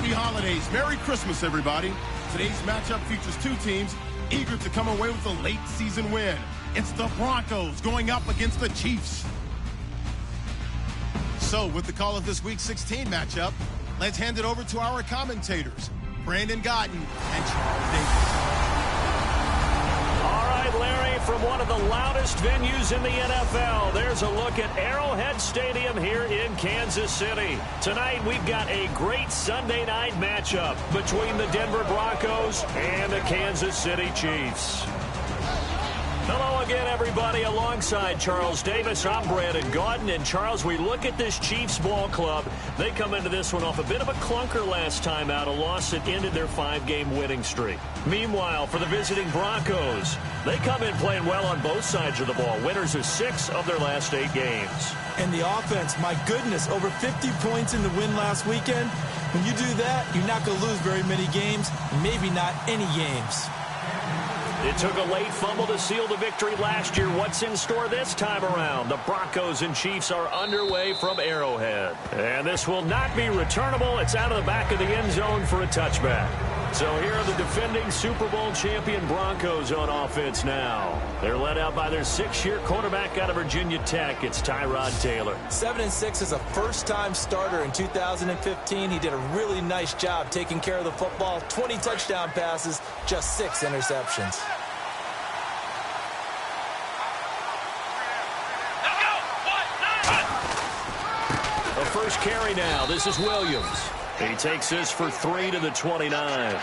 Happy holidays. Merry Christmas, everybody. Today's matchup features two teams eager to come away with a late season win. It's the Broncos going up against the Chiefs. So, with the call of this Week 16 matchup, let's hand it over to our commentators, Brandon Godden and Charles Davis. All right, Larry, from one of the loudest venues in the NFL, there's a look at Arrowhead Stadium here in Kansas City. Tonight, we've got a great Sunday night matchup between the Denver Broncos and the Kansas City Chiefs. Hello again, everybody. Alongside Charles Davis, I'm Brandon Godden. And, Charles, we look at this Chiefs ball club. They come into this one off a bit of a clunker last time out, a loss that ended their 5-game winning streak. Meanwhile, for the visiting Broncos, they come in playing well on both sides of the ball. Winners of 6 of their last 8 games. And the offense, my goodness, over 50 points in the win last weekend. When you do that, you're not going to lose very many games, maybe not any games. It took a late fumble to seal the victory last year. What's in store this time around? The Broncos and Chiefs are underway from Arrowhead. And this will not be returnable. It's out of the back of the end zone for a touchback. So here are the defending Super Bowl champion Broncos on offense now. They're led out by their 6-year quarterback out of Virginia Tech. It's Tyrod Taylor. 7-6 as a first-time starter in 2015. He did a really nice job taking care of the football. 20 touchdown passes, just 6 interceptions. The first carry now. This is Williams. He takes this for 3 to the 29.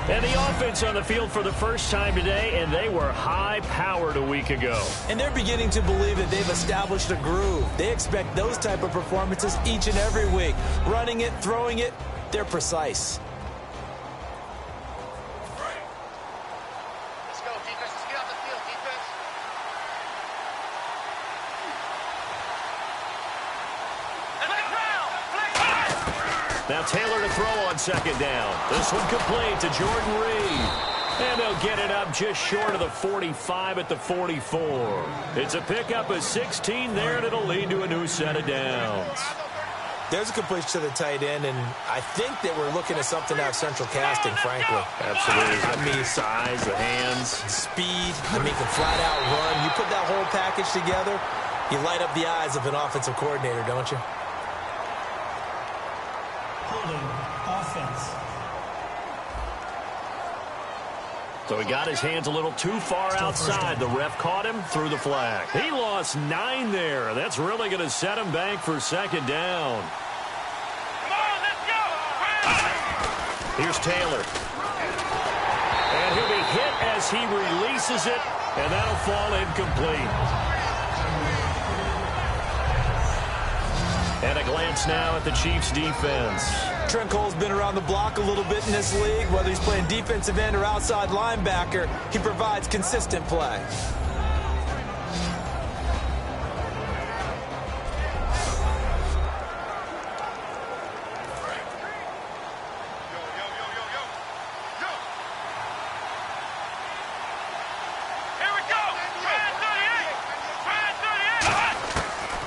And the offense on the field for the first time today, and they were high-powered a week ago. And they're beginning to believe that they've established a groove. They expect those type of performances each and every week. Running it, throwing it, they're precise. Now Taylor to throw on second down. This one complete to Jordan Reed. And they'll get it up just short of the 45 at the 44. It's a pickup of 16 there, and it'll lead to a new set of downs. There's a completion to the tight end, and I think that we're looking at something out of central casting, frankly. Absolutely. I mean, size, the hands. Speed. I mean, the flat-out run. You put that whole package together, you light up the eyes of an offensive coordinator, don't you? Offense. So he got his hands a little too far outside. The ref caught him, threw the flag. He lost 9 there. That's really going to set him back for second down. Come on, let's go! Here's Taylor. And he'll be hit as he releases it, and that'll fall incomplete. And a glance now at the Chiefs' defense. Trent Cole's been around the block a little bit in this league. Whether he's playing defensive end or outside linebacker, he provides consistent play.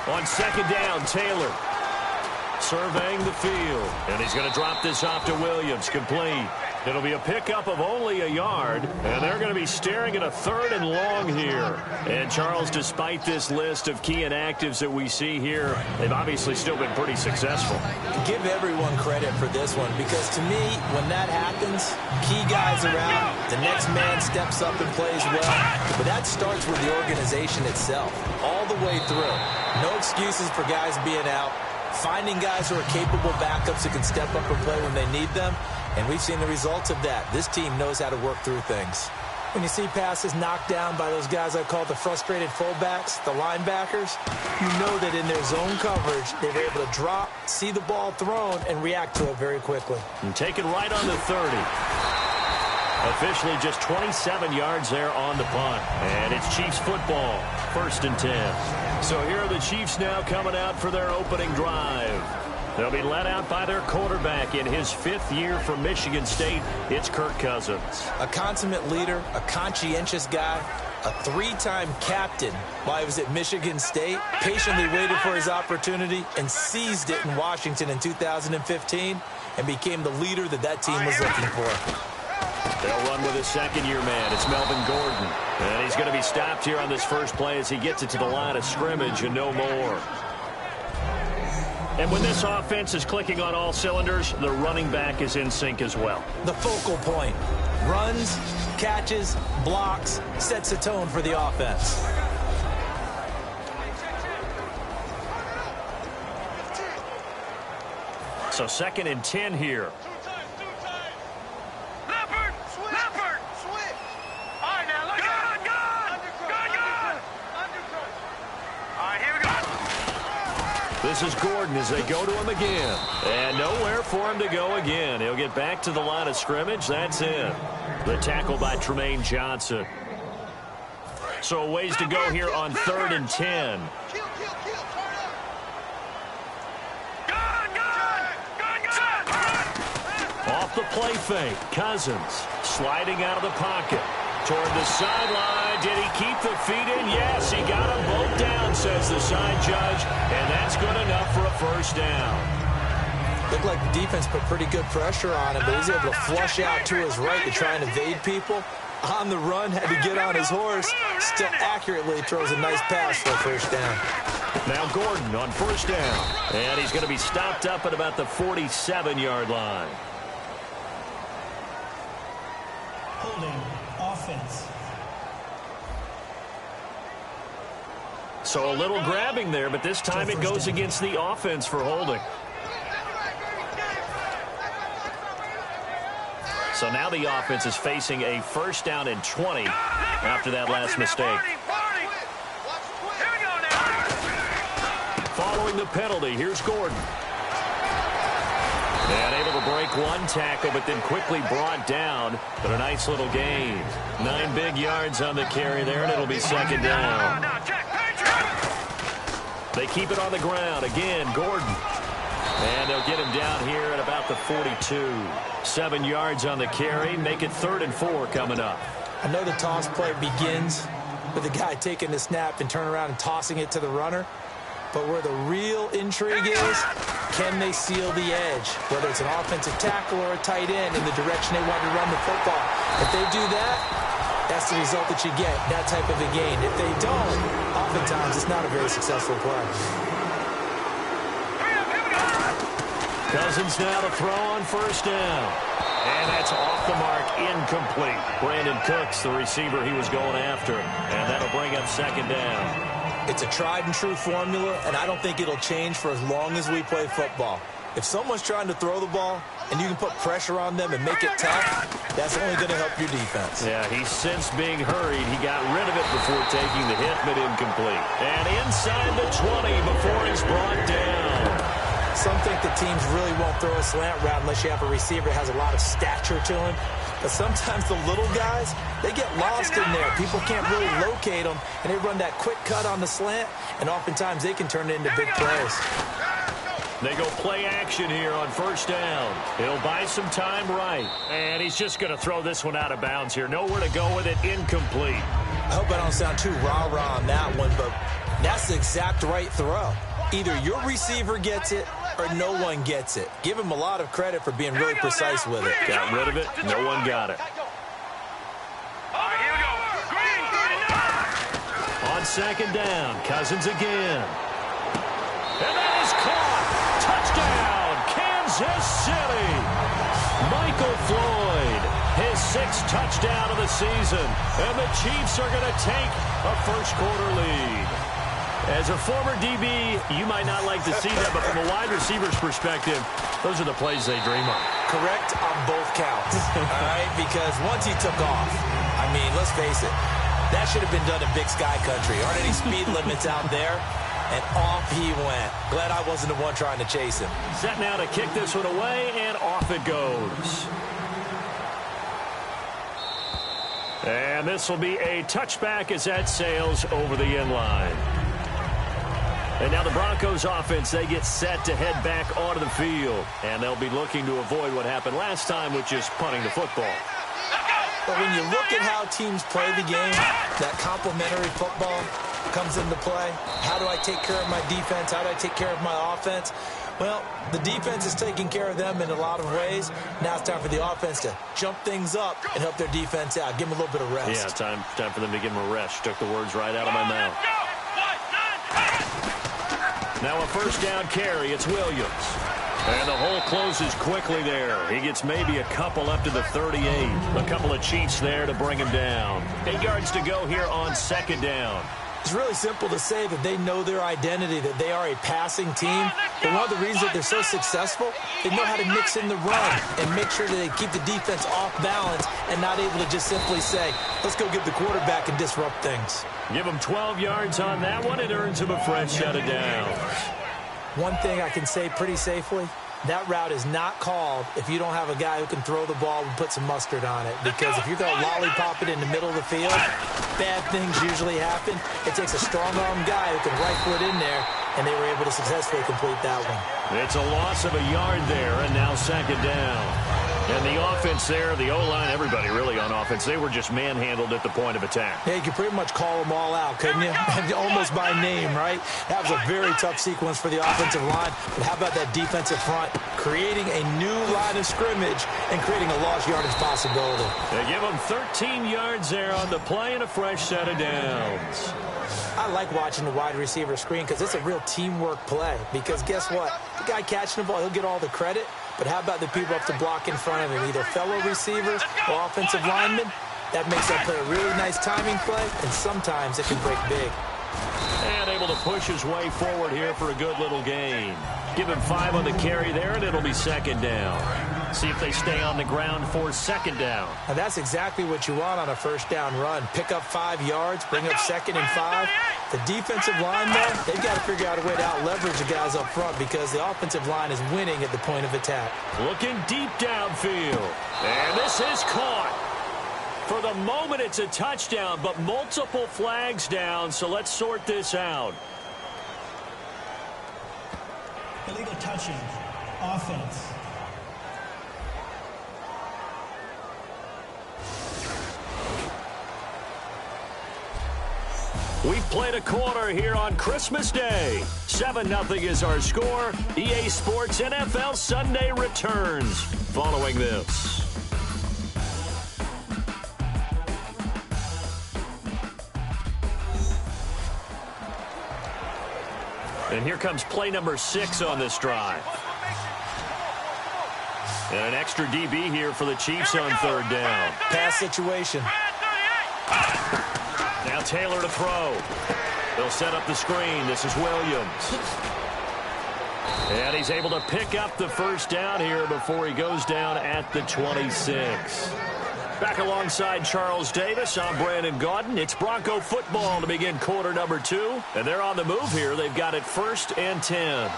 On second down, Taylor surveying the field. And he's going to drop this off to Williams. Complete. It'll be a pickup of only a yard. And they're going to be staring at a 3rd and long here. And, Charles, despite this list of key inactives that we see here, they've obviously still been pretty successful. Give everyone credit for this one, because to me, when that happens, key guys around, the next man steps up and plays well. But that starts with the organization itself, all the way through. No excuses for guys being out. Finding guys who are capable backups who can step up and play when they need them. And we've seen the results of that. This team knows how to work through things. When you see passes knocked down by those guys I call the frustrated fullbacks, the linebackers, you know that in their zone coverage, they were able to drop, see the ball thrown, and react to it very quickly. And take it right on the 30. Officially just 27 yards there on the punt. And it's Chiefs football, 1st and 10. So here are the Chiefs now coming out for their opening drive. They'll be led out by their quarterback in his 5th year from Michigan State. It's Kirk Cousins. A consummate leader, a conscientious guy. A three-time captain while he was at Michigan State, patiently waited for his opportunity and seized it in Washington in 2015 and became the leader that team was looking for. They'll run with his second-year man. It's Melvin Gordon. And he's going to be stopped here on this first play as he gets it to the line of scrimmage and no more. And when this offense is clicking on all cylinders, the running back is in sync as well. The focal point. Runs, catches, blocks, sets a tone for the offense. So 2nd and 10 here. This is Gordon as they go to him again. And nowhere for him to go again. He'll get back to the line of scrimmage. That's it. The tackle by Tremaine Johnson. So a ways to go here on 3rd and 10. Off the play fake. Cousins sliding out of the pocket. Toward the sideline. Did he keep the feet in? Yes, he got them both down, says the side judge. And that's good enough for a first down. Looked like the defense put pretty good pressure on him, but he's able to flush out to his right to try and evade people. On the run, had to get on his horse. Still accurately throws a nice pass for a first down. Now Gordon on first down. And he's going to be stopped up at about the 47-yard line. Holding offense. So a little grabbing there, but this time it goes against the offense for holding. So now the offense is facing a first down and 20 after that last mistake. Following the penalty, here's Gordon. And able to break one tackle, but then quickly brought down. But a nice little gain. 9 big yards on the carry there, and it'll be second down. They keep it on the ground. Again, Gordon. And they'll get him down here at about the 42. 7 yards on the carry. Make it 3rd and 4 coming up. I know the toss play begins with the guy taking the snap and turning around and tossing it to the runner. But where the real intrigue is, can they seal the edge? Whether it's an offensive tackle or a tight end in the direction they want to run the football. If they do that, that's the result that you get, that type of a gain. If they don't, oftentimes it's not a very successful play. Cousins now to throw on first down. And that's off the mark, incomplete. Brandon Cooks, the receiver he was going after. And that'll bring up second down. It's a tried-and-true formula, and I don't think it'll change for as long as we play football. If someone's trying to throw the ball and you can put pressure on them and make it tough, that's only going to help your defense. Yeah, he sensed being hurried. He got rid of it before taking the hit, but incomplete. And inside the 20 before he's brought down. Some think the teams really won't throw a slant route unless you have a receiver that has a lot of stature to him. But sometimes the little guys, they get lost in there. People can't really locate them, and they run that quick cut on the slant, and oftentimes they can turn it into big plays. They go play action here on first down. He'll buy some time right. And he's just going to throw this one out of bounds here. Nowhere to go with it, incomplete. I hope I don't sound too rah-rah on that one, but that's the exact right throw. Either your receiver gets it or no one gets it. Give him a lot of credit for being really precise with it. Got rid of it. No one got it. On second down, Cousins again. And that is caught. Touchdown, Kansas City. Michael Floyd, his 6th touchdown of the season. And the Chiefs are going to take a first-quarter lead. As a former DB, you might not like to see that, but from a wide receiver's perspective, those are the plays they dream of. Correct on both counts, all right? Because once he took off, I mean, let's face it, that should have been done in Big Sky Country. Aren't any speed limits out there? And off he went. Glad I wasn't the one trying to chase him. Set now to kick this one away, and off it goes. And this will be a touchback as that sails over the end line. And now the Broncos offense, they get set to head back onto the field. And they'll be looking to avoid what happened last time, which is punting the football. But when you look at how teams play the game, that complementary football comes into play. How do I take care of my defense? How do I take care of my offense? Well, the defense is taking care of them in a lot of ways. Now it's time for the offense to jump things up and help their defense out. Give them a little bit of rest. Yeah, time for them to give them a rest. Took the words right out of my mouth. Now a first down carry. It's Williams. And the hole closes quickly there. He gets maybe a couple up to the 38. A couple of Chiefs there to bring him down. 8 yards to go here on second down. It's really simple to say that they know their identity, that they are a passing team. But one of the reasons that they're so successful, they know how to mix in the run and make sure that they keep the defense off balance and not able to just simply say, let's go get the quarterback and disrupt things. Give him 12 yards on that one. It earns him a fresh set of downs. One thing I can say pretty safely, that route is not called if you don't have a guy who can throw the ball and put some mustard on it. Because if you're going to lollipop it in the middle of the field, bad things usually happen. It takes a strong-arm guy who can rifle it in there, and they were able to successfully complete that one. It's a loss of a yard there, and now second down. And the offense there, the O-line, everybody really on offense, they were just manhandled at the point of attack. Yeah, you could pretty much call them all out, couldn't you? Almost by name, right? That was a very tough sequence for the offensive line. But how about that defensive front creating a new line of scrimmage and creating a lost yardage possibility? They give them 13 yards there on the play and a fresh set of downs. I like watching the wide receiver screen because it's a real teamwork play. Because guess what? The guy catching the ball, he'll get all the credit. But how about the people up to block in front of him, either fellow receivers or offensive linemen? That makes that play a really nice timing play, and sometimes it can break big. And able to push his way forward here for a good little gain. Give him 5 on the carry there, and it'll be second down. See if they stay on the ground for second down. And that's exactly what you want on a first down run. Pick up 5 yards, bring up 2nd and 5. The defensive line, though, they've got to figure out a way to out-leverage the guys up front because the offensive line is winning at the point of attack. Looking deep downfield. And this is caught. For the moment, it's a touchdown, but multiple flags down, so let's sort this out. Illegal touching. Offense. We've played a quarter here on Christmas Day. 7-0 is our score. EA Sports NFL Sunday returns following this. And here comes play number 6 on this drive. And an extra DB here for the Chiefs on third down. Pass situation. Now Taylor to throw. They'll set up the screen. This is Williams. And he's able to pick up the first down here before he goes down at the 26. Back alongside Charles Davis, I'm Brandon Gaudin. It's Bronco football to begin quarter number 2. And they're on the move here. They've got it 1st and 10.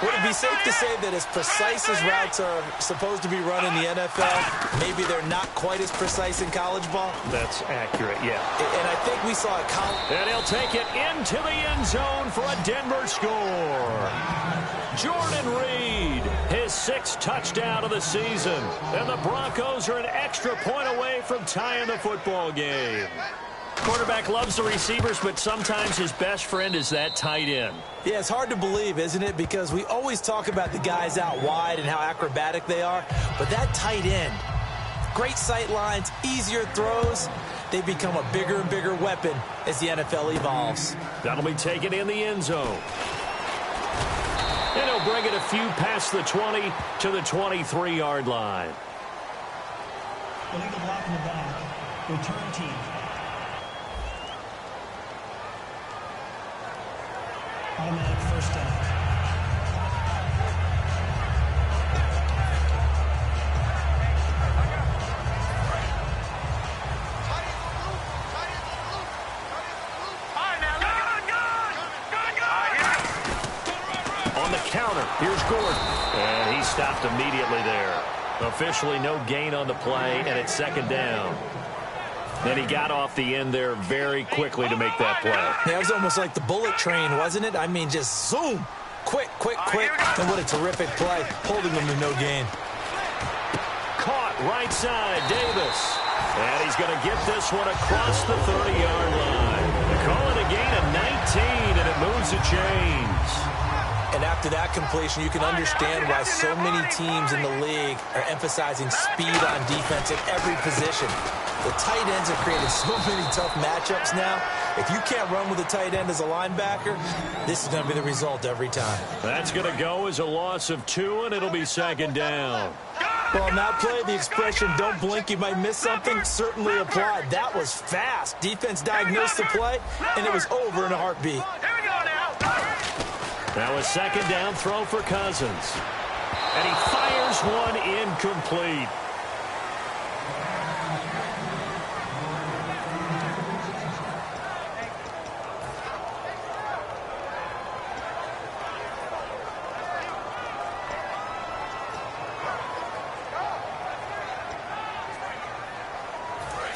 Would it be safe to say that as precise as routes are supposed to be run in the NFL, maybe they're not quite as precise in college ball? That's accurate, yeah. And I think we saw a And he'll take it into the end zone for a Denver score. Jordan Reed, his 6th touchdown of the season. And the Broncos are an extra point away from tying the football game. Quarterback loves the receivers, but sometimes his best friend is that tight end. Yeah, it's hard to believe, isn't it? Because we always talk about the guys out wide and how acrobatic they are. But that tight end, great sight lines, easier throws, they become a bigger and bigger weapon as the NFL evolves. That'll be taken in the end zone. And he'll bring it a few past the 20 to the 23-yard line. Illegal block in the back. Return team. Automatic first down. On the counter, here's Gordon. And he stopped immediately there. Officially no gain on the play, and it's second down. And he got off the end there very quickly to make that play. Yeah, it was almost like the bullet train, wasn't it? I mean, just zoom. Quick, quick, quick. And what a terrific play, holding them to no gain. Caught right side, Davis. And he's going to get this one across the 30-yard line. They call it a gain of 19, and it moves the chains. And after that completion, you can understand why so many teams in the league are emphasizing speed on defense at every position. The tight ends have created so many tough matchups now. If you can't run with a tight end as a linebacker, this is going to be the result every time. That's going to go as a loss of 2, and it'll be second down. Well, on that play, the expression, don't blink, you might miss something, certainly applied. That was fast. Defense diagnosed the play, and it was over in a heartbeat. Now a second down throw for Cousins. And he fires one incomplete.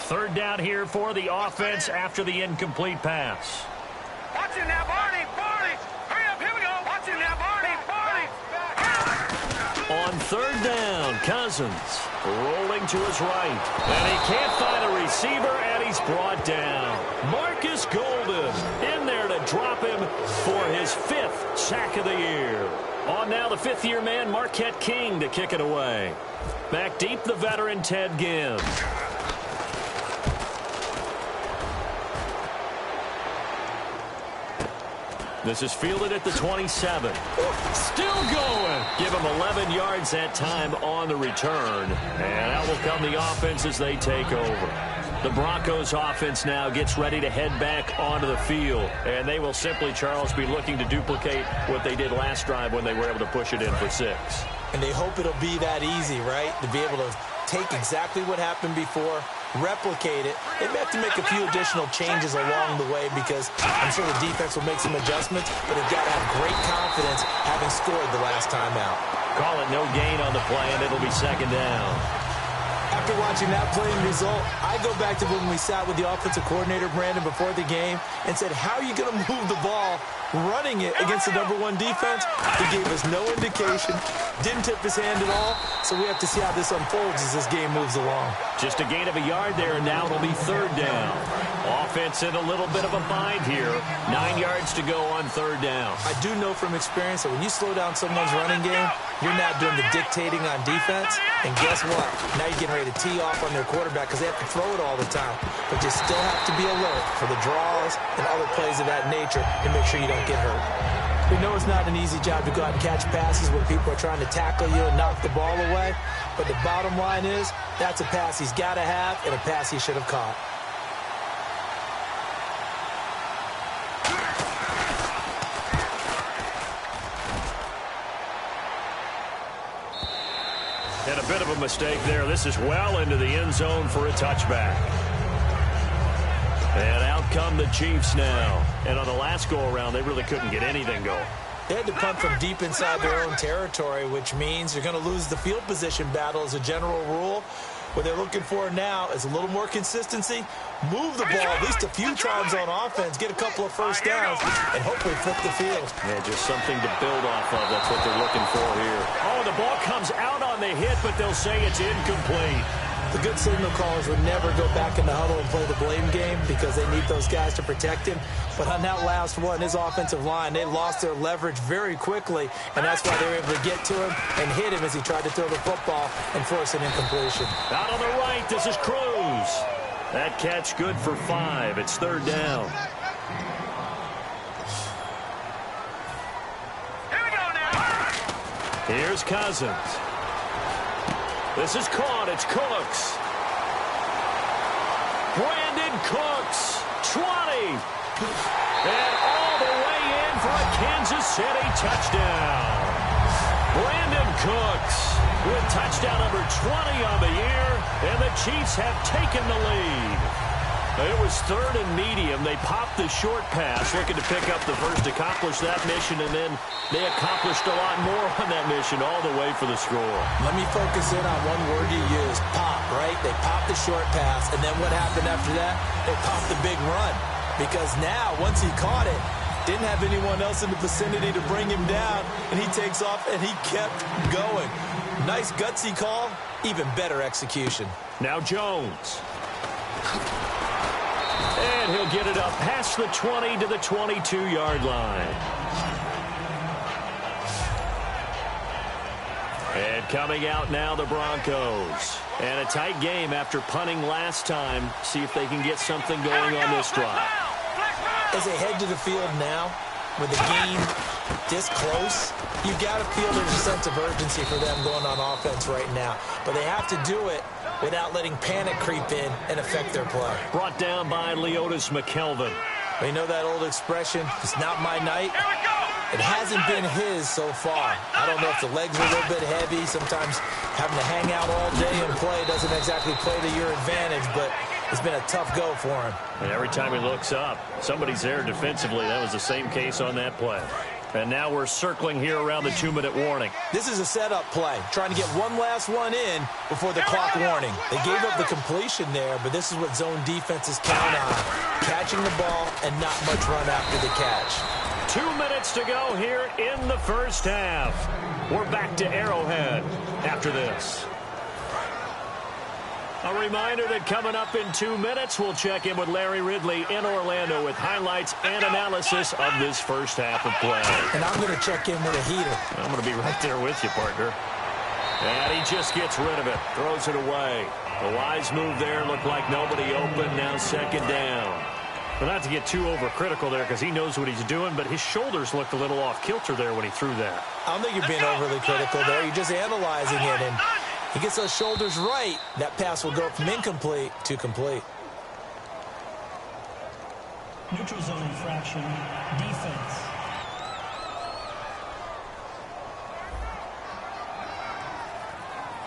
Third down here for the offense after the incomplete pass. Watch it now, Barney! Barney! Hurry up, here we go! Watch it now, Barney! Barney! On third down, Cousins rolling to his right. And he can't find a receiver, and he's brought down. Marcus Golden in there to drop him for his 5th sack of the year. On now, the 5th-year man, Marquette King, to kick it away. Back deep, the veteran Ted Ginn. This is fielded at the 27. Still going. Give him 11 yards that time on the return. And out will come the offense as they take over. The Broncos offense now gets ready to head back onto the field. And they will simply, Charles, be looking to duplicate what they did last drive when they were able to push it in for 6. And they hope it'll be that easy, right? To be able to take exactly what happened before, replicate it. They may have to make a few additional changes along the way because I'm sure the defense will make some adjustments, but they've got to have great confidence having scored the last time out. Call it no gain on the play, and it'll be second down. After watching that play and result, I go back to when we sat with the offensive coordinator, Brandon, before the game and said, how are you going to move the ball running it against the #1 defense? He gave us no indication, didn't tip his hand at all, so we have to see how this unfolds as this game moves along. Just a gain of a yard there, and now it'll be third down. Offense in a little bit of a bind here. 9 yards to go on third down. I do know from experience that when you slow down someone's running game, you're now doing the dictating on defense, and guess what? Now you're getting ready to tee off on their quarterback because they have to throw it all the time. But you still have to be alert for the draws and other plays of that nature and make sure you don't get hurt. We know it's not an easy job to go out and catch passes when people are trying to tackle you and knock the ball away. But the bottom line is, that's a pass he's got to have and a pass he should have caught. And a bit of a mistake there. This is well into the end zone for a touchback. And out come the Chiefs now. And on the last go-around, they really couldn't get anything going. They had to punt from deep inside their own territory, which means you're going to lose the field position battle as a general rule. What they're looking for now is a little more consistency, move the ball at least a few times on offense, get a couple of first downs, and hopefully flip the field. Yeah, just something to build off of. That's what they're looking for here. Oh, the ball comes out on the hit, but they'll say it's incomplete. The good signal callers would never go back in the huddle and play the blame game because they need those guys to protect him. But on that last one, his offensive line, they lost their leverage very quickly, and that's why they were able to get to him and hit him as he tried to throw the football and force an incompletion. Out on the right, this is Cruz. That catch good for 5. It's third down. Here we go now. Here's Cousins. This is caught. It's Cooks. Brandon Cooks. 20. And all the way in for a Kansas City touchdown. Brandon Cooks with touchdown number 20 on the year. And the Chiefs have taken the lead. It was third and medium. They popped the short pass, looking to pick up the first, accomplish that mission, and then they accomplished a lot more on that mission all the way for the score. Let me focus in on one word you used, pop, right? They popped the short pass, and then what happened after that? They popped the big run. Because now, once he caught it, didn't have anyone else in the vicinity to bring him down, and he takes off, and he kept going. Nice gutsy call, even better execution. Now Jones. And he'll get it up past the 20 to the 22-yard line. And coming out now, the Broncos. And a tight game after punting last time. See if they can get something going on this drive. As they head to the field now, with the game this close, you got to feel there's a sense of urgency for them going on offense right now. But they have to do it without letting panic creep in and affect their play. Brought down by Leotis McKelvin. You know that old expression, it's not my night? It hasn't been his so far. I don't know if the legs are a little bit heavy. Sometimes having to hang out all day and play doesn't exactly play to your advantage, but it's been a tough go for him. And every time he looks up, somebody's there defensively. That was the same case on that play. And now we're circling here around the 2-minute warning. This is a setup play, trying to get one last one in before the clock warning. They gave up the completion there, but this is what zone defenses count on. Catching the ball and not much run after the catch. 2 minutes to go here in the first half. We're back to Arrowhead after this. A reminder that coming up in 2 minutes, we'll check in with Larry Ridley in Orlando with highlights and analysis of this first half of play. And I'm going to check in with a heater. I'm going to be right there with you, partner. And he just gets rid of it, throws it away. A wise move there, looked like nobody open, now second down. But not to get too overcritical there because he knows what he's doing, but his shoulders looked a little off kilter there when he threw that. I don't think you're being overly critical there. You're just analyzing it, and he gets those shoulders right. That pass will go from incomplete to complete. Neutral zone infraction, defense.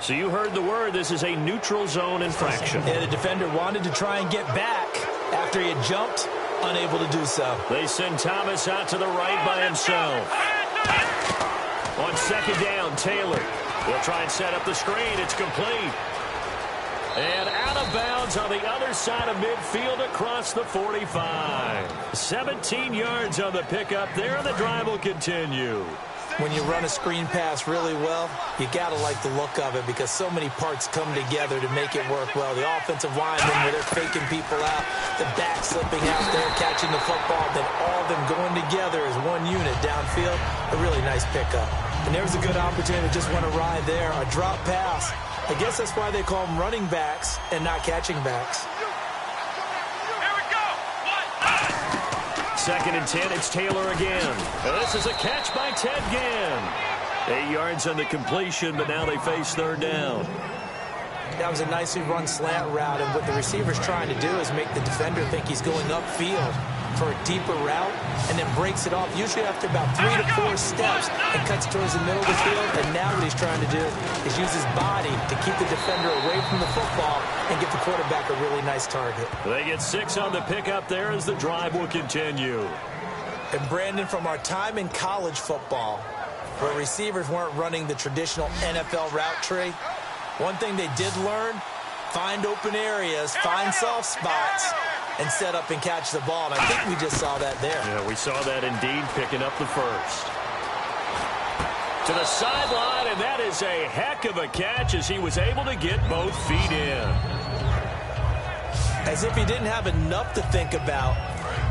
So you heard the word. This is a neutral zone infraction. Yeah, the defender wanted to try and get back after he had jumped, unable to do so. They send Thomas out to the right by himself. On second down, Taylor will try and set up the screen. It's complete. And out of bounds on the other side of midfield across the 45. 17 yards on the pickup there, and the drive will continue. When you run a screen pass really well, you got to like the look of it because so many parts come together to make it work well. The offensive linemen, where they're faking people out, the back slipping out there, catching the football, then all of them going together as one unit downfield. A really nice pickup. And there's a good opportunity to just want to ride there. A drop pass. I guess that's why they call them running backs and not catching backs. Second and 10, it's Taylor again. And this is a catch by Ted Ginn. 8 yards on the completion, but now they face third down. That was a nicely run slant route, and what the receiver's trying to do is make the defender think he's going upfield for a deeper route, and then breaks it off, usually after about 3 to 4 steps, and cuts towards the middle of the field. And now what he's trying to do is use his body to keep the defender away from the football and get the quarterback a really nice target. They get 6 on the pickup there as the drive will continue. And Brandon, from our time in college football, where receivers weren't running the traditional NFL route tree, one thing they did learn, find open areas, find soft spots, and set up and catch the ball. And I think we just saw that there. Yeah, we saw that indeed, picking up the first. To the sideline, and that is a heck of a catch as he was able to get both feet in. As if he didn't have enough to think about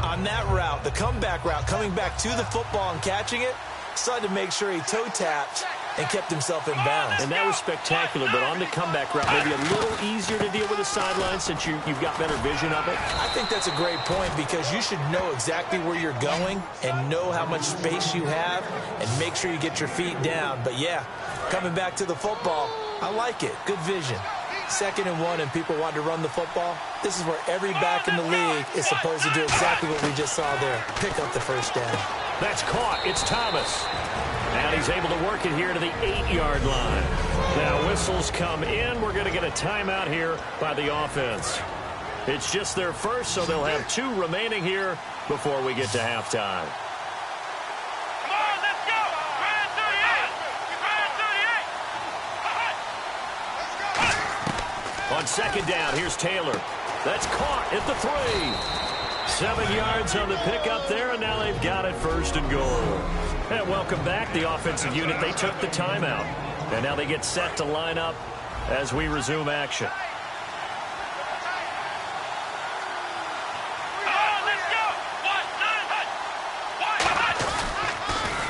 on that route, the comeback route, coming back to the football and catching it, decided to make sure he toe-tapped and kept himself in bounds. And that was spectacular, but on the comeback route, maybe a little easier to deal with the sideline since you've got better vision of it. I think that's a great point because you should know exactly where you're going and know how much space you have and make sure you get your feet down. But, yeah, coming back to the football, I like it. Good vision. 2nd and 1 and people want to run the football. This is where every back in the league is supposed to do exactly what we just saw there. Pick up the first down. That's caught. It's Thomas. And he's able to work it here to the 8-yard line. Now whistles come in. We're going to get a timeout here by the offense. It's just their first, so they'll have 2 remaining here before we get to halftime. Come on, let's go. Ryan 38. On second down, here's Taylor. That's caught at the 3. 7 yards on the pickup there, and now they've got it 1st and goal. And welcome back, the offensive unit. They took the timeout, and now they get set to line up as we resume action.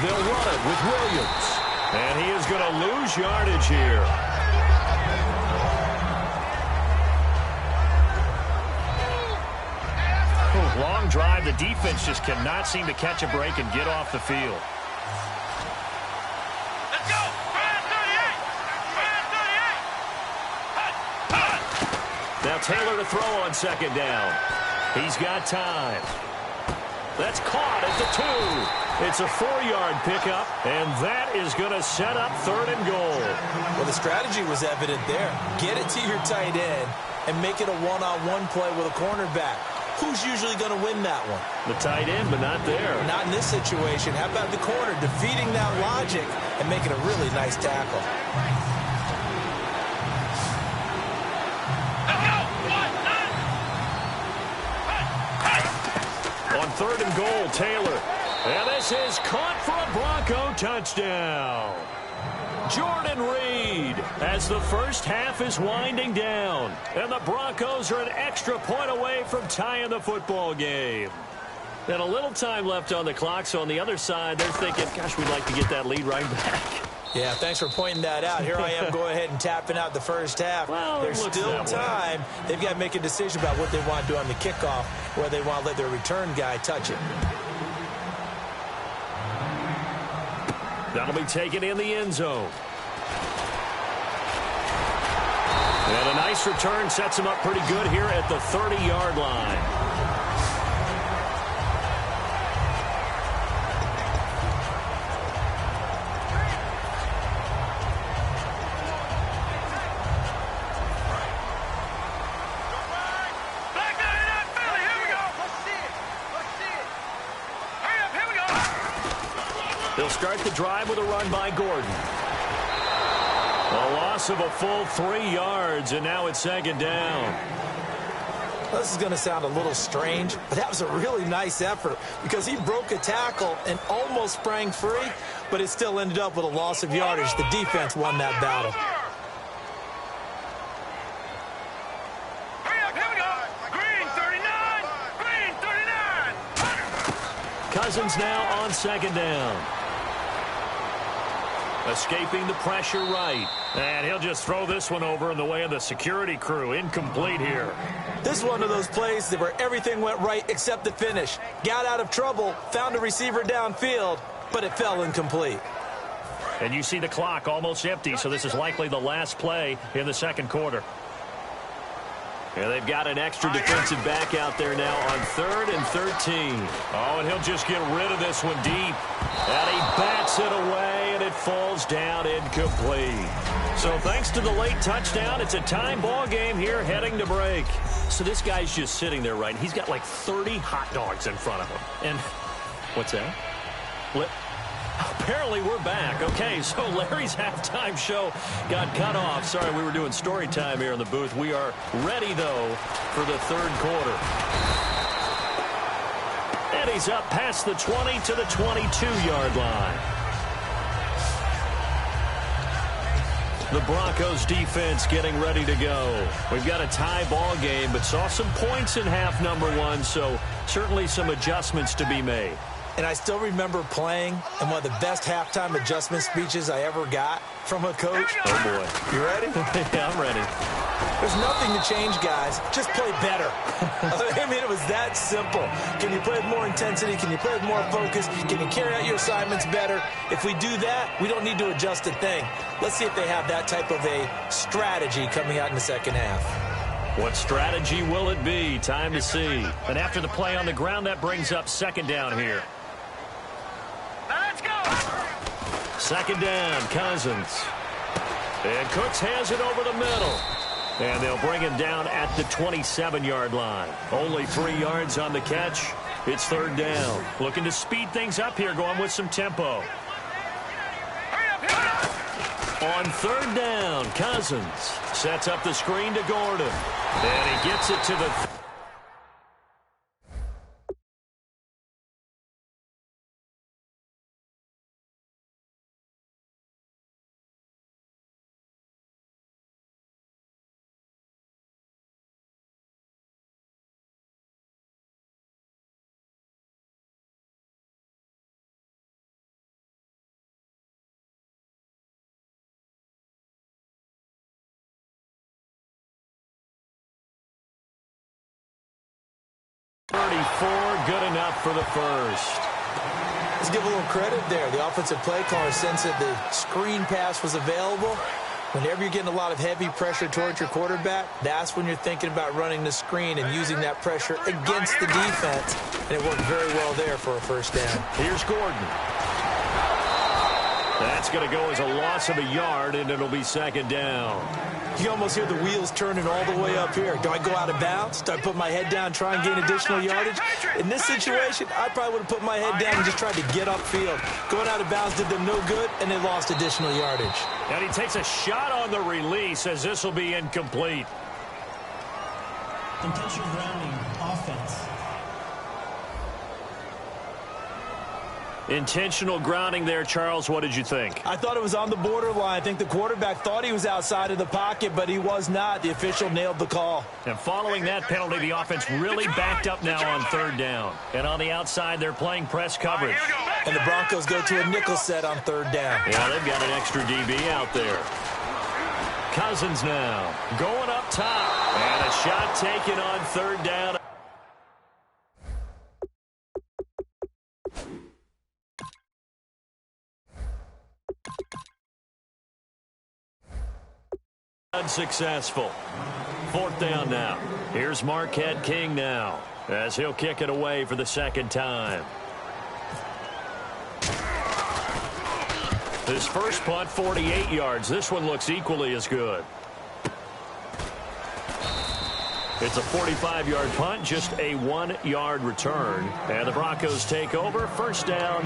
They'll run it with Williams. And he is going to lose yardage here. Long drive. The defense just cannot seem to catch a break and get off the field. Let's go! Brand 38! Now Taylor to throw on second down. He's got time. That's caught at the 2. It's a 4-yard pickup, and that is going to set up 3rd and goal. Well, the strategy was evident there. Get it to your tight end and make it a one-on-one play with a cornerback. Who's usually going to win that one? The tight end, but not there. Not in this situation. How about the corner defeating that logic and making a really nice tackle? On 3rd and goal, Taylor. And this is caught for a Bronco touchdown. Jordan Reed as the first half is winding down. And the Broncos are an extra point away from tying the football game. And a little time left on the clock, so on the other side, they're thinking, gosh, we'd like to get that lead right back. Yeah, thanks for pointing that out. Here I am going ahead and tapping out the first half. Well, there's still time. They've got to make a decision about what they want to do on the kickoff, where they want to let their return guy touch it. That'll be taken in the end zone. And a nice return sets him up pretty good here at the 30-yard line. They'll start the drive with a run by Gordon. A loss of a full 3 yards, and now it's 2nd down. This is going to sound a little strange, but that was a really nice effort because he broke a tackle and almost sprang free, but it still ended up with a loss of yardage. The defense won that battle. Hurry up, here we go. Green 39. Green 39. Cousins now on 2nd down. Escaping the pressure right. And he'll just throw this one over in the way of the security crew. Incomplete here. This is one of those plays where everything went right except the finish. Got out of trouble, found a receiver downfield, but it fell incomplete. And you see the clock almost empty, so this is likely the last play in the 2nd quarter. And they've got an extra defensive back out there now on 3rd and 13. Oh, and he'll just get rid of this one deep. And he bats it away, and it falls down incomplete. So thanks to the late touchdown, it's a time ball game here heading to break. So this guy's just sitting there, right? He's got like 30 hot dogs in front of him. And what's that? What? Apparently we're back. Okay, so Larry's halftime show got cut off. Sorry, we were doing story time here in the booth. We are ready, though, for the 3rd quarter. And he's up past the 20 to the 22-yard line. The Broncos defense getting ready to go. We've got a tie ball game, but saw some points in half number 1, so certainly some adjustments to be made. And I still remember playing in one of the best halftime adjustment speeches I ever got from a coach. Oh, boy. You ready? Yeah, I'm ready. There's nothing to change, guys. Just play better. I mean, it was that simple. Can you play with more intensity? Can you play with more focus? Can you carry out your assignments better? If we do that, we don't need to adjust a thing. Let's see if they have that type of a strategy coming out in the 2nd half. What strategy will it be? Time to see. And after the play on the ground, that brings up 2nd down here. Let's go. 2nd down, Cousins. And Cooks has it over the middle. And they'll bring him down at the 27-yard line. Only 3 yards on the catch. It's 3rd down. Looking to speed things up here, going with some tempo. On 3rd down, Cousins sets up the screen to Gordon. And he gets it to the good enough for the first. Let's give a little credit there. The offensive play caller sensed that the screen pass was available. Whenever you're getting a lot of heavy pressure towards your quarterback, that's when you're thinking about running the screen and using that pressure against the defense. And it worked very well there for a first down. Here's Gordon. That's going to go as a loss of a yard, and it'll be second down. You almost hear the wheels turning all the way up here. Do I go out of bounds? Do I put my head down, try and gain additional yardage? In this situation, I probably would have put my head down and just tried to get upfield. Going out of bounds did them no good, and they lost additional yardage. And he takes a shot on the release as this will be incomplete. Intentional grounding, offense. Intentional grounding there, Charles. What did you think? I thought it was on the borderline. I think the quarterback thought he was outside of the pocket, but he was not. The official nailed the call. And following that penalty, the offense really backed up now on third down. And on the outside, they're playing press coverage. And the Broncos go to a nickel set on third down. Yeah, they've got an extra DB out there. Cousins now going up top. And a shot taken on third down. Unsuccessful. Fourth down now. Here's Marquette King now as he'll kick it away for the second time. His first punt, 48 yards. This one looks equally as good. It's a 45-yard punt, just a 1-yard return. And the Broncos take over, first down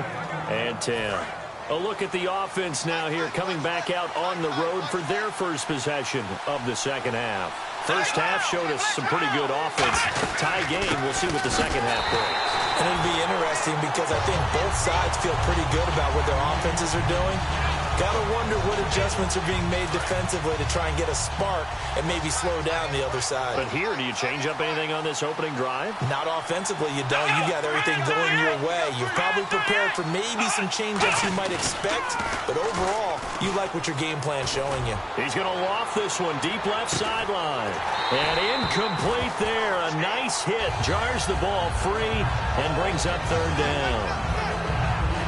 and 10. A look at the offense now here, coming back out on the road for their first possession of the second half. First half showed us some pretty good offense. Tie game, we'll see what the second half brings. And it'll be interesting because I think both sides feel pretty good about what their offenses are doing. Gotta wonder what adjustments are being made defensively to try and get a spark and maybe slow down the other side. But here, do you change up anything on this opening drive? Not offensively, you don't. You got everything going your way. You're probably prepared for maybe some change-ups you might expect, but overall, you like what your game plan's showing you. He's going to loft this one deep left sideline. And incomplete there. A nice hit. Jars the ball free and brings up third down.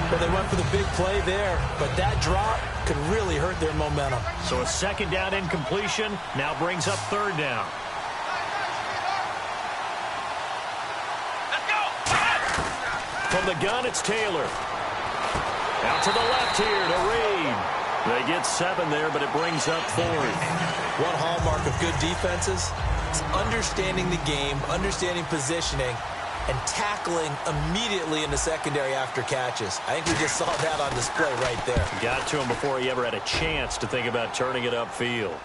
Well, they went for the big play there, but that drop could really hurt their momentum. So a second down incompletion now brings up third down. Let's go! From the gun, it's Taylor. Out to the left here to Reed. They get 7 there, but it brings up fourth. One hallmark of good defenses is understanding the game, understanding positioning, and tackling immediately in the secondary after catches. I think we just saw that on display right there. Got to him before he ever had a chance to think about turning it upfield.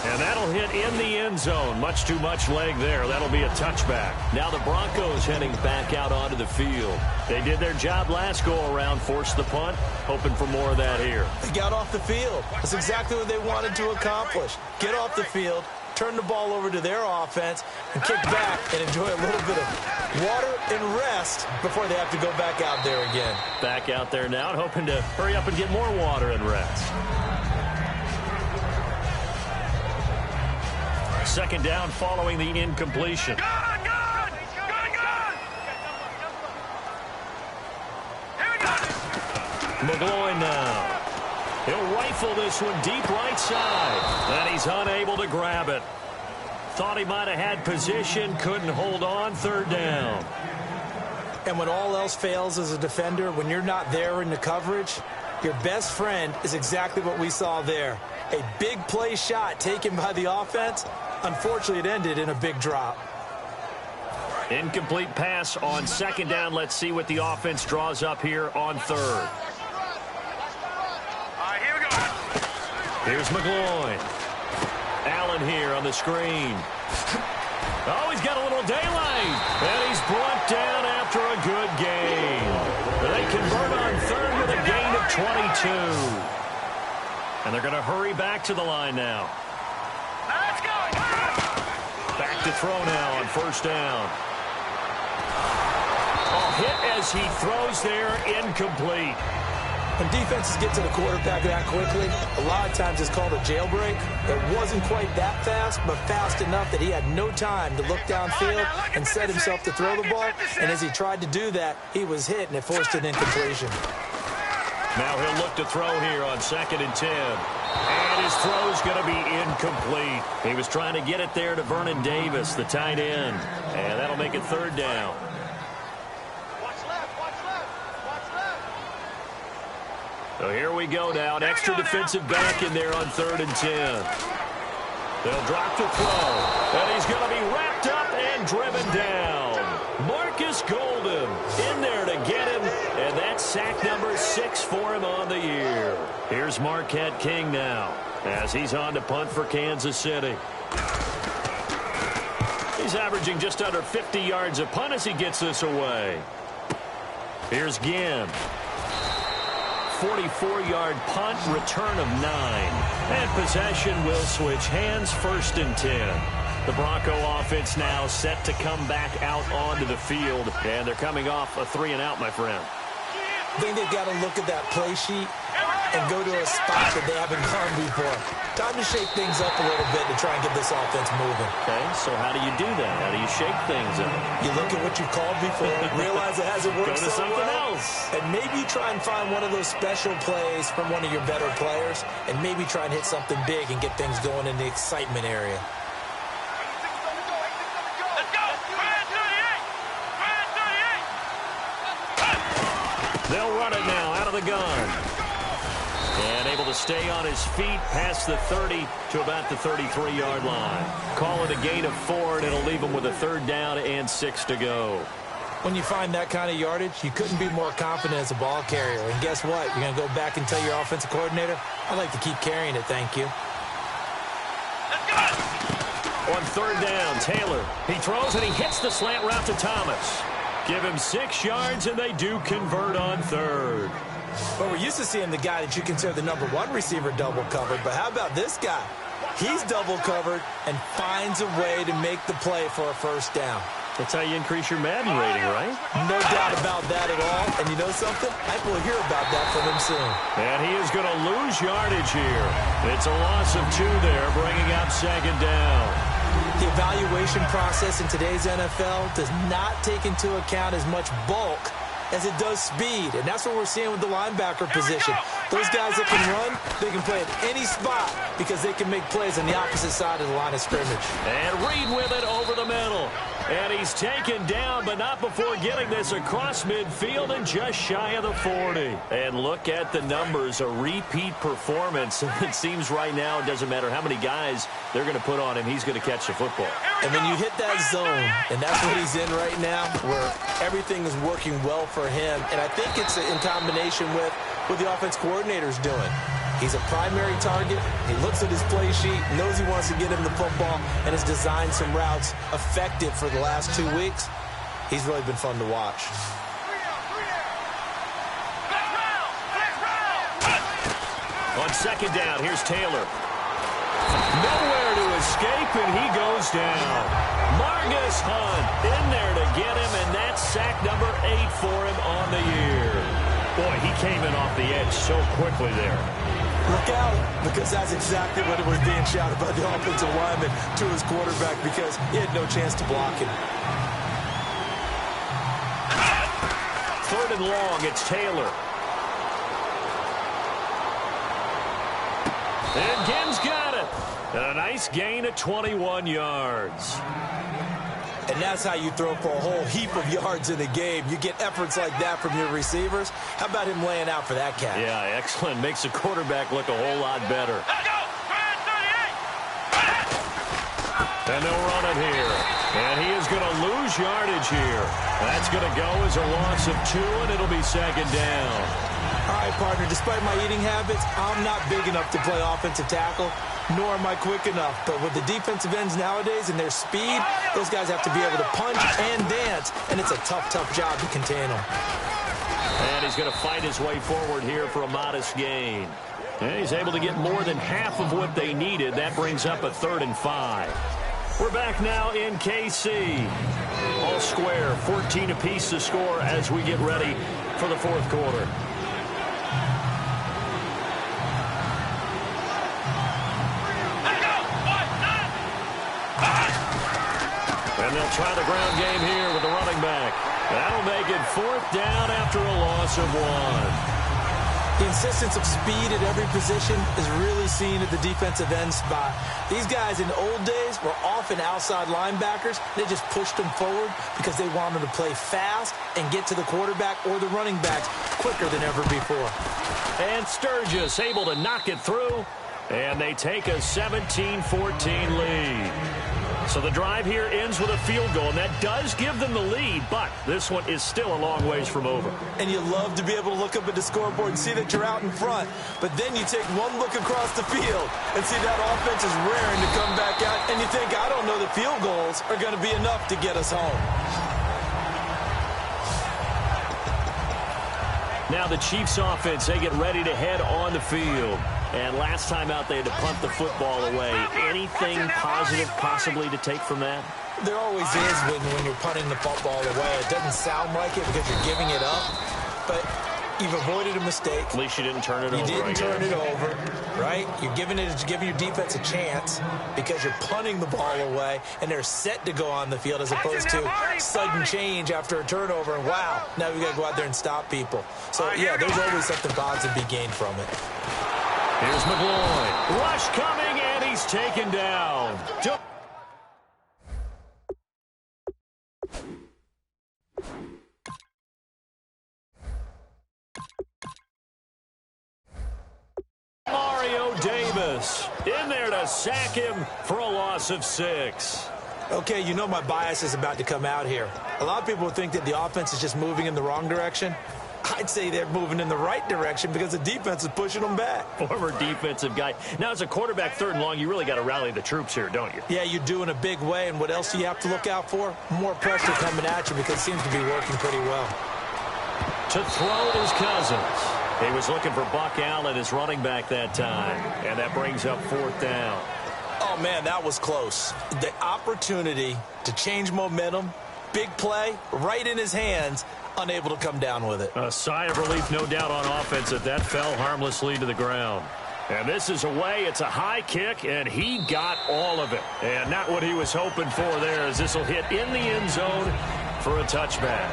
And that'll hit in the end zone. Much too much leg there. That'll be a touchback. Now the Broncos heading back out onto the field. They did their job last go-around, forced the punt, hoping for more of that here. They got off the field. That's exactly what they wanted to accomplish. Get off the field, turn the ball over to their offense, and kick back and enjoy a little bit of water and rest before they have to go back out there again. Back out there now and hoping to hurry up and get more water and rest. Second down following the incompletion. Good! Here we go! McGloin now. He'll rifle this one deep right side. And he's unable to grab it. Thought he might have had position, couldn't hold on, third down. And when all else fails as a defender, when you're not there in the coverage, your best friend is exactly what we saw there. A big play shot taken by the offense. Unfortunately, it ended in a big drop. Incomplete pass on second down. Let's see what the offense draws up here on third. All right, here we go. Here's McGloin. Allen here on the screen. Oh, he's got a little daylight. And he's brought down after a good gain. They convert on third with a gain of 22. And they're going to hurry back to the line now. Let's go! Back to throw now on first down. Oh, hit as he throws there, incomplete. When defenses get to the quarterback that quickly, a lot of times it's called a jailbreak. It wasn't quite that fast, but fast enough that he had no time to look downfield and set himself to throw the ball. And as he tried to do that, he was hit, and it forced an incompletion. Now he'll look to throw here on 2nd and 10. And his throw's going to be incomplete. He was trying to get it there to Vernon Davis, the tight end. And that'll make it 3rd down. So here we go now. An extra defensive back in there on 3rd and 10. They'll drop to throw. And he's going to be wrapped up and driven down. Marcus Golden in there to get him. And that's sack number 6 for him on the year. Here's Marquette King now as he's on to punt for Kansas City. He's averaging just under 50 yards a punt as he gets this away. Here's Ginn. 44-yard punt, return of 9. And possession will switch hands, 1st and 10. The Bronco offense now set to come back out onto the field. And they're coming off a 3-and-out, my friend. I think they've got to look at that play sheet and go to a spot that they haven't gone before. Time to shake things up a little bit to try and get this offense moving. Okay, so how do you do that? How do you shake things up? You look at what you've called before, realize it hasn't worked Go to so something well, else. and maybe try and find one of those special plays from one of your better players, and maybe try and hit something big and get things going in the excitement area. They'll run it now out of the gun. And able to stay on his feet past the 30 to about the 33-yard line. Call it a gain of 4, and it'll leave him with a 3rd down and 6 to go. When you find that kind of yardage, you couldn't be more confident as a ball carrier. And guess what? You're going to go back and tell your offensive coordinator, I'd like to keep carrying it, thank you. On 3rd down, Taylor. He throws and he hits the slant route to Thomas. Give him 6 yards, and they do convert on 3rd. But we're used to seeing the guy that you consider the number 1 receiver double covered. But how about this guy? He's double covered and finds a way to make the play for a 1st down. That's how you increase your Madden rating, right? No doubt about that at all. And you know something? I will hear about that from him soon. And he is going to lose yardage here. It's a loss of 2 there, bringing up 2nd down. The evaluation process in today's NFL does not take into account as much bulk as it does speed. And that's what we're seeing with the linebacker position. Those guys that can run, they can play at any spot because they can make plays on the opposite side of the line of scrimmage. And Reed with it over the middle. And he's taken down, but not before getting this across midfield and just shy of the 40. And look at the numbers, a repeat performance. It seems right now it doesn't matter how many guys they're going to put on him, he's going to catch the football. And when you hit that zone, and that's what he's in right now, where everything is working well for him, and I think it's in combination with what the offense coordinator's doing. He's a primary target. He looks at his play sheet, knows he wants to get him the football, and has designed some routes effective for the last 2 weeks. He's really been fun to watch. On 2nd down, here's Taylor. Nowhere to escape, and he goes down. Margus Hunt in there to get him, and that's sack number 8 for him on the year. Boy, he came in off the edge so quickly there. Look out, because that's exactly what it was being shouted by the offensive lineman to his quarterback because he had no chance to block him. 3rd and long, it's Taylor. And Ginn's got it. A nice gain of 21 yards. And that's how you throw for a whole heap of yards in a game. You get efforts like that from your receivers. How about him laying out for that catch? Yeah, excellent. Makes the quarterback look a whole lot better. And they'll run it here. And he is going to lose yardage here. That's going to go as a loss of 2, and it'll be 2nd down. All right, partner, despite my eating habits, I'm not big enough to play offensive tackle, nor am I quick enough. But with the defensive ends nowadays and their speed, those guys have to be able to punch and dance, and it's a tough, tough job to contain them. And he's going to fight his way forward here for a modest gain. And he's able to get more than half of what they needed. That brings up a 3rd and 5. We're back now in KC. All square, 14 apiece to score as we get ready for the 4th quarter. And they'll try the ground game here with the running back. That'll make it 4th down after a loss of 1. The insistence of speed at every position is really seen at the defensive end spot. These guys in the old days were often outside linebackers. They just pushed them forward because they wanted to play fast and get to the quarterback or the running backs quicker than ever before. And Sturgis able to knock it through, and they take a 17-14 lead. So the drive here ends with a field goal, and that does give them the lead, but this one is still a long ways from over. And you love to be able to look up at the scoreboard and see that you're out in front, but then you take one look across the field and see that offense is raring to come back out, and you think, I don't know, the field goals are going to be enough to get us home. Now the Chiefs offense, they get ready to head on the field. And last time out, they had to punt the football away. Anything positive possibly to take from that? There always is when you're punting the football away. It doesn't sound like it because you're giving it up, but you've avoided a mistake. At least you didn't turn it over. You didn't turn it over, right? You're giving your defense a chance because you're punting the ball away, and they're set to go on the field as opposed to sudden change after a turnover. And wow, now we got to go out there and stop people. So, yeah, there's always something positive to be gained from it. Here's McGloin. Rush coming, and he's taken down. Mario Davis in there to sack him for a loss of 6. Okay, you know my bias is about to come out here. A lot of people think that the offense is just moving in the wrong direction. I'd say they're moving in the right direction because the defense is pushing them back. Former defensive guy. Now, as a quarterback 3rd and long, you really got to rally the troops here, don't you? Yeah, you do in a big way. And what else do you have to look out for? More pressure coming at you because it seems to be working pretty well. To throw is Cousins. He was looking for Buck Allen as running back that time. And that brings up 4th down. Oh, man, that was close. The opportunity to change momentum, big play, right in his hands, unable to come down with it. A sigh of relief, no doubt, on offense that fell harmlessly to the ground. And this is away. It's a high kick, and he got all of it. And not what he was hoping for there, as this will hit in the end zone for a touchback.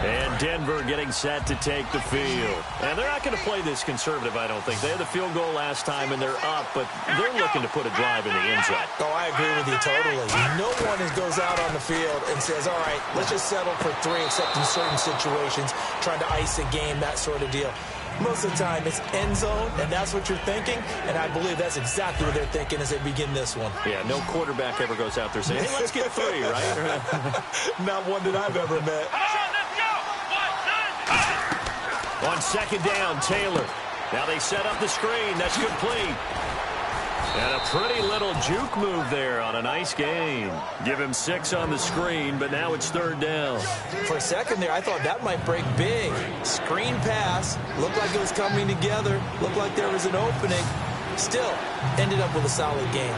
And Denver getting set to take the field. And they're not going to play this conservative, I don't think. They had the field goal last time, and they're up, but they're looking to put a drive in the end zone. Oh, I agree with you totally. No one goes out on the field and says, all right, let's just settle for 3, except in certain situations, trying to ice a game, that sort of deal. Most of the time, it's end zone, and that's what you're thinking, and I believe that's exactly what they're thinking as they begin this one. Yeah, no quarterback ever goes out there saying, hey, let's get 3, right? Not one that I've ever met. On 2nd down, Taylor. Now they set up the screen. That's complete. And a pretty little juke move there on a nice game. Give him 6 on the screen, but now it's 3rd down. For a second there, I thought that might break big. Screen pass. Looked like it was coming together. Looked like there was an opening. Still, ended up with a solid game.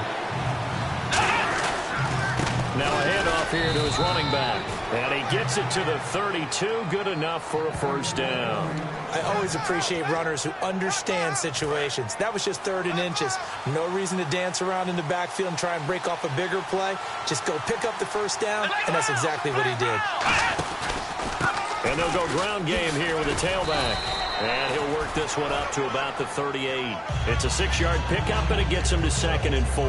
Now a handoff here to his running back. And he gets it to the 32. Good enough for a 1st down. I always appreciate runners who understand situations. That was just 3rd and inches. No reason to dance around in the backfield and try and break off a bigger play. Just go pick up the 1st down, and that's exactly what he did. And they'll go ground game here with a tailback. And he'll work this one up to about the 38. It's a 6-yard pickup, and it gets him to 2nd and 4.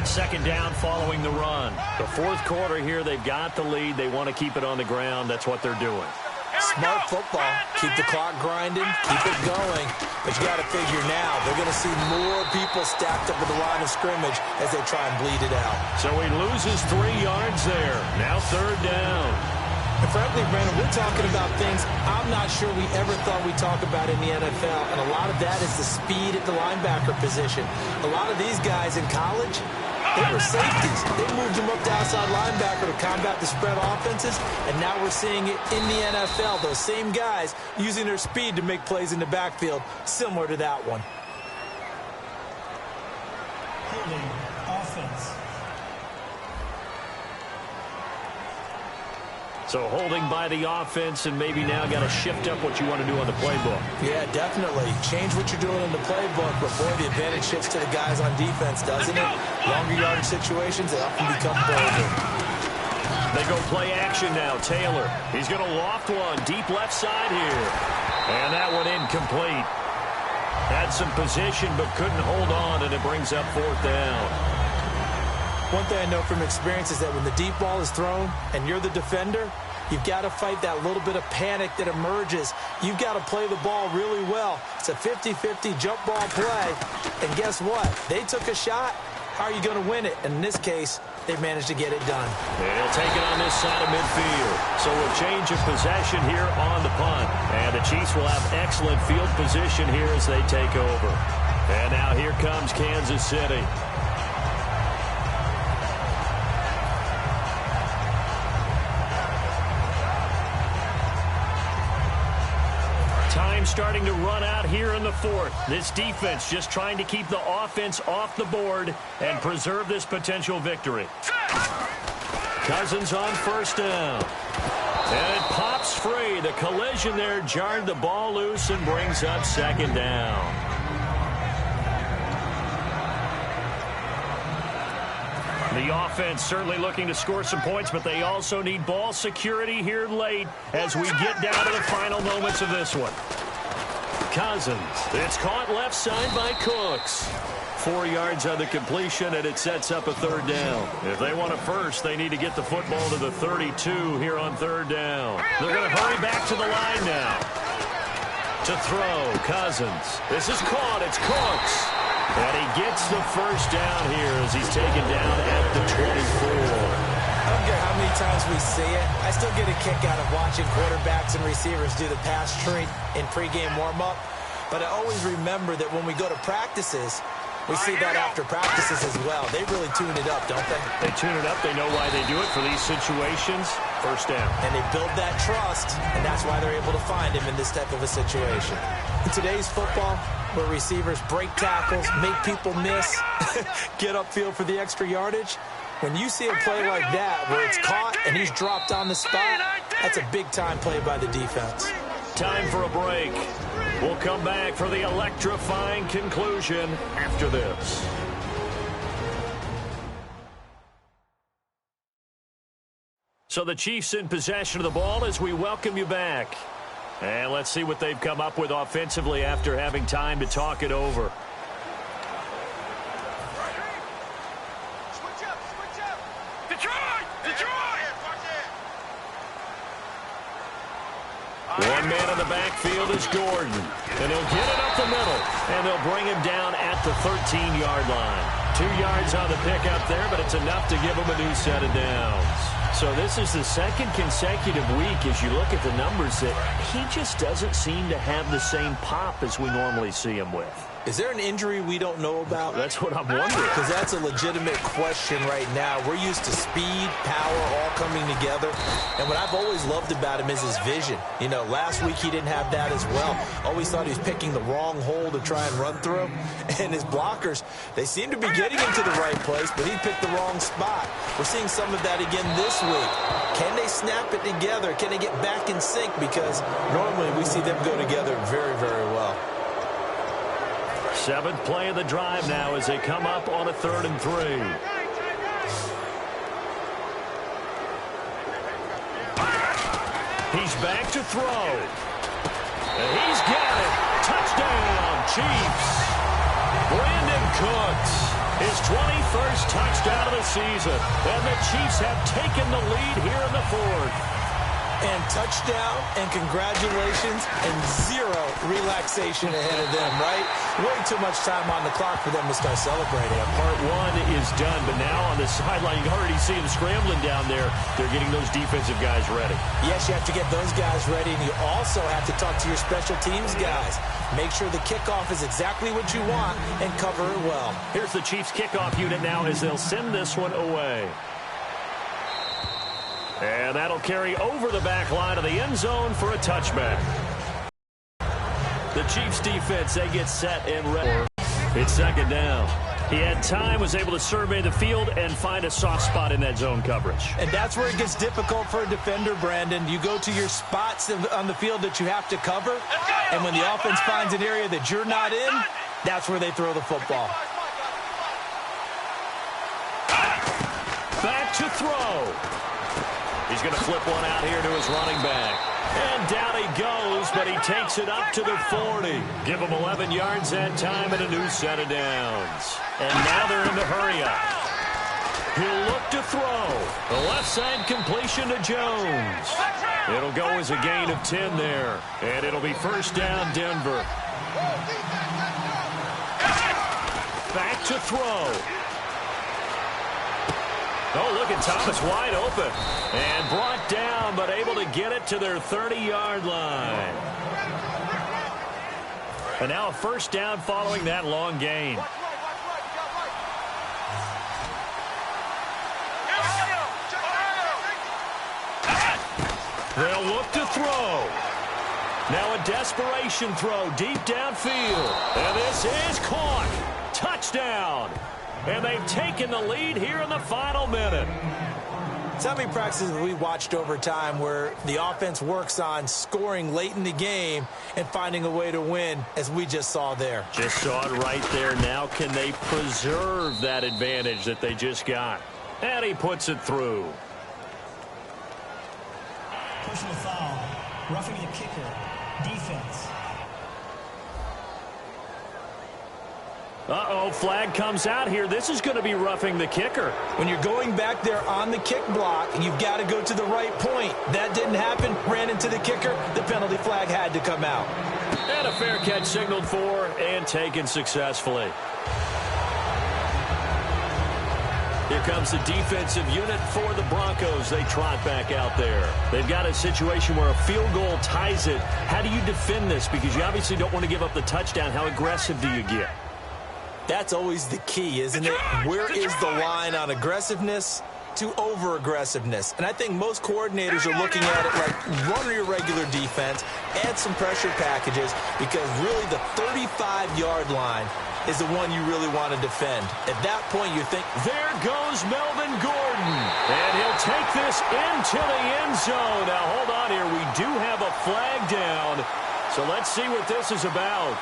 2nd down following the run. The 4th quarter here, they've got the lead. They want to keep it on the ground. That's what they're doing. Smart football. Keep the clock grinding. Keep it going. But you got to figure now, they're going to see more people stacked up at the line of scrimmage as they try and bleed it out. So he loses 3 yards there. Now 3rd down. And frankly, Brandon, we're talking about things I'm not sure we ever thought we'd talk about in the NFL. And a lot of that is the speed at the linebacker position. A lot of these guys in college, they were safeties. They moved them up to outside linebacker to combat the spread offenses, and now we're seeing it in the NFL. Those same guys using their speed to make plays in the backfield, similar to that one. Holding offense. So holding by the offense, and maybe now got to shift up what you want to do on the playbook. Yeah, definitely. Change what you're doing in the playbook, but boy, the advantage shifts to the guys on defense, doesn't it? Longer yardage situations, they often become bolder. They go play action now. Taylor, he's going to loft one deep left side here. And that one incomplete. Had some position but couldn't hold on, and it brings up 4th down. One thing I know from experience is that when the deep ball is thrown and you're the defender, you've got to fight that little bit of panic that emerges. You've got to play the ball really well. It's a 50-50 jump ball play. And guess what? They took a shot. How are you going to win it? And in this case, they've managed to get it done. And he'll take it on this side of midfield. So a change of possession here on the punt. And the Chiefs will have excellent field position here as they take over. And now here comes Kansas City. Time starting to run out here in the 4th. This defense just trying to keep the offense off the board and preserve this potential victory. Cousins on 1st down. And it pops free. The collision there jarred the ball loose and brings up 2nd down. The offense certainly looking to score some points, but they also need ball security here late as we get down to the final moments of this one. Cousins. It's caught left side by Cooks. 4 yards on the completion, and it sets up a 3rd down. If they want a first, they need to get the football to the 32 here on 3rd down. They're going to hurry back to the line now. To throw, Cousins. This is caught. It's Cooks. And he gets the 1st down here as he's taken down at the 24. I don't care how many times we see it. I still get a kick out of watching quarterbacks and receivers do the pass treat in pregame warm-up. But I always remember that when we go to practices, we see that after practices as well. They really tune it up, don't they? They tune it up. They know why they do it for these situations. 1st down. And they build that trust, and that's why they're able to find him in this type of a situation. In today's football, where receivers break tackles, make people miss, get upfield for the extra yardage, when you see a play like that where it's caught and he's dropped on the spot, that's a big-time play by the defense. Time for a break. We'll come back for the electrifying conclusion after this. So the Chiefs in possession of the ball as we welcome you back. And let's see what they've come up with offensively after having time to talk it over. Switch up. Detroit! 1 man in the backfield is Gordon. And he'll get it up the middle. And they'll bring him down at the 13-yard line. 2 yards on the pickup there, but it's enough to give him a new set of downs. So this is the 2nd consecutive week as you look at the numbers that he just doesn't seem to have the same pop as we normally see him with. Is there an injury we don't know about? That's what I'm wondering. Because that's a legitimate question right now. We're used to speed, power, all coming together. And what I've always loved about him is his vision. You know, last week he didn't have that as well. Always thought he was picking the wrong hole to try and run through. And his blockers, they seem to be getting him to the right place, but he picked the wrong spot. We're seeing some of that again this week. Can they snap it together? Can they get back in sync? Because normally we see them go together very, very well. 7th play of the drive now as they come up on a 3rd and 3. He's back to throw. And he's got it. Touchdown, Chiefs. Brandon Cooks, his 21st touchdown of the season. And the Chiefs have taken the lead here in the 4th. And touchdown, and congratulations, and 0 relaxation ahead of them, right? Way too much time on the clock for them to start celebrating. Part 1 is done, but now on the sideline, you can already see them scrambling down there. They're getting those defensive guys ready. Yes, you have to get those guys ready, and you also have to talk to your special teams guys. Make sure the kickoff is exactly what you want and cover it well. Here's the Chiefs kickoff unit now as they'll send this one away. And that'll carry over the back line of the end zone for a touchback. The Chiefs defense, they get set and ready. It's 2nd down. He had time, was able to survey the field and find a soft spot in that zone coverage. And that's where it gets difficult for a defender, Brandon. You go to your spots on the field that you have to cover, and when the offense finds an area that you're not in, that's where they throw the football. Back to throw. He's going to flip one out here to his running back. And down he goes, but he takes it up to the 40. Give him 11 yards that time and a new set of downs. And now they're in the hurry-up. He'll look to throw. The left side completion to Jones. It'll go as a gain of 10 there. And it'll be first down, Denver. Back to throw. Oh, look at Thomas wide open. And brought down, but able to get it to their 30-yard line. And now a first down following that long gain. They'll look to throw. Now a desperation throw deep downfield. And this is caught. Touchdown. And they've taken the lead here in the final minute. So how many practices have we watched over time where the offense works on scoring late in the game and finding a way to win, as we just saw there? Just saw it right there. Now can they preserve that advantage that they just got? And he puts it through. Personal foul. Roughing the kicker. Defense. Uh-oh, flag comes out here. This is going to be roughing the kicker. When you're going back there on the kick block, you've got to go to the right point. That didn't happen. Ran into the kicker. The penalty flag had to come out. And a fair catch signaled for and taken successfully. Here comes the defensive unit for the Broncos. They trot back out there. They've got a situation where a field goal ties it. How do you defend this? Because you obviously don't want to give up the touchdown. How aggressive do you get? That's always the key, isn't it? Where is the line on aggressiveness to over-aggressiveness? And I think most coordinators are looking at it like run your regular defense, add some pressure packages, because really the 35-yard line is the one you really want to defend. At that point, you think, there goes Melvin Gordon. And he'll take this into the end zone. Now, hold on here. We do have a flag down. So let's see what this is about.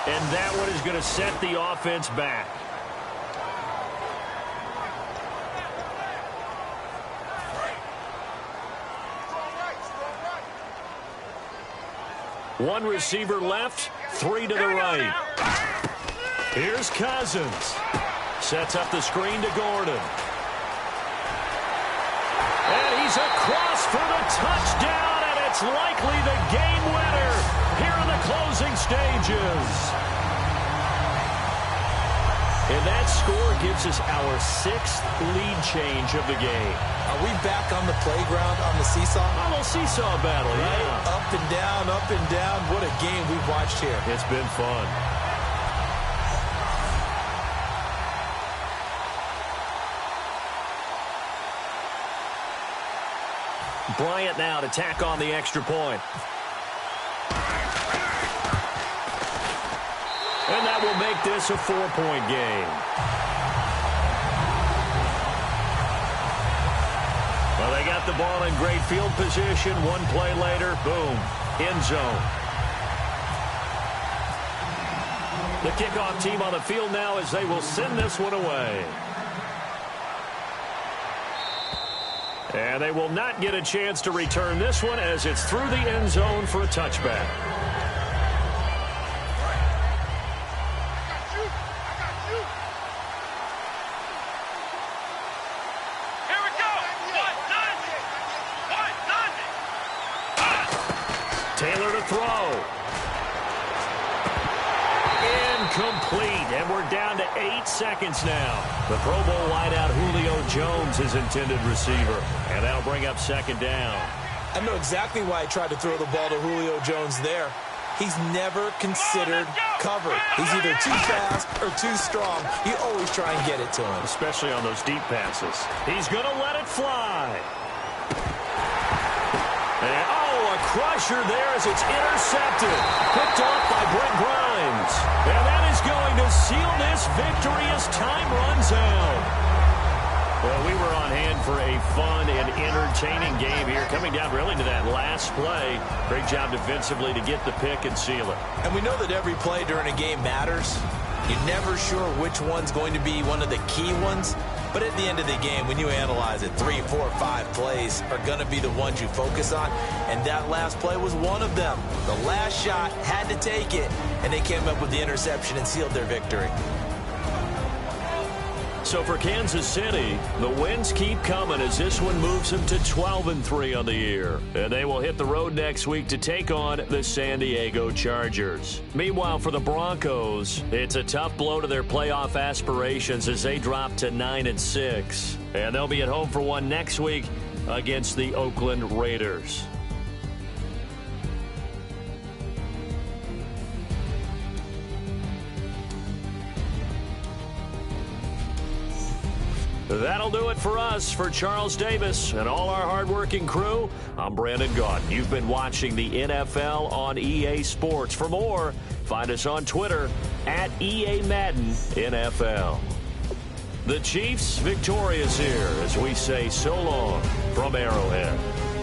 And that one is going to set the offense back. One receiver left, three to the right. Here's Cousins. Sets up the screen to Gordon. And he's across for the touchdown, and it's likely the game winner here in the closing stages. And that score gives us our 6th lead change of the game. Are we back on the playground on the seesaw? A little seesaw battle, right? Yeah. Up and down, up and down. What a game we've watched here. It's been fun. Bryant now to tack on the extra point. And that will make this a 4-point game. Well, they got the ball in great field position. One play later, boom, end zone. The kickoff team on the field now as they will send this one away. And they will not get a chance to return this one as it's through the end zone for a touchback. Here we go. Taylor to throw. Incomplete, and we're down to 8 seconds now. The Pro Bowl wideout Julio Jones is intended receiver, and that'll bring up second down. I know exactly why I tried to throw the ball to Julio Jones there. He's never considered cover. He's either too fast or too strong. You always try and get it to him. Especially on those deep passes. He's going to let it fly. And, a crusher there as it's intercepted. Picked off by Brent Grimes. And that is going to seal this victory as time runs out. Well, we were on hand for a fun and entertaining game here. Coming down really to that last play. Great job defensively to get the pick and seal it. And we know that every play during a game matters. You're never sure which one's going to be one of the key ones. But at the end of the game, when you analyze it, 3, 4, 5 plays are going to be the ones you focus on. And that last play was one of them. The last shot had to take it, and they came up with the interception and sealed their victory. So for Kansas City, the wins keep coming as this one moves them to 12-3 on the year. And they will hit the road next week to take on the San Diego Chargers. Meanwhile, for the Broncos, it's a tough blow to their playoff aspirations as they drop to 9-6. And they'll be at home for one next week against the Oakland Raiders. That'll do it for us. For Charles Davis and all our hardworking crew, I'm Brandon Gaudin. You've been watching the NFL on EA Sports. For more, find us on Twitter at EA Madden NFL. The Chiefs victorious here as we say so long from Arrowhead.